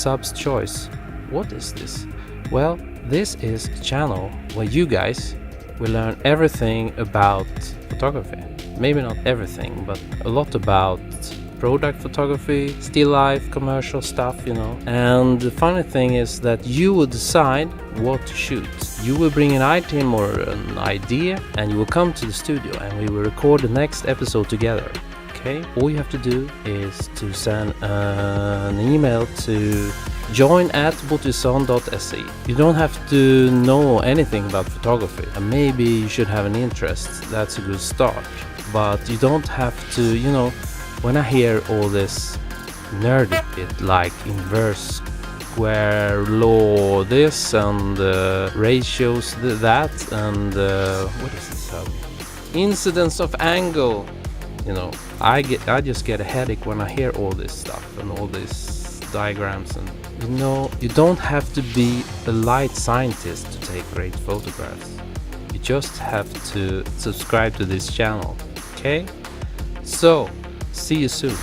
sub's choice. What is this? Well, this is a channel where you guys will learn everything about photography. Maybe not everything, but a lot about product photography, still life, commercial stuff, And the funny thing is that you will decide what to shoot. You will bring an item or an idea and you will come to the studio and we will record the next episode together. Okay? All you have to do is to send an email to join@botvidsson.se. You don't have to know anything about photography, and maybe you should have an interest. That's a good start. But you don't have to, when I hear all this nerdy bit like inverse square law this and ratios that and what is this? Incidence of angle. I just get a headache when I hear all this stuff and all these diagrams, and you don't have to be a light scientist to take great photographs. You just have to subscribe to this channel. Okay? So, see you soon.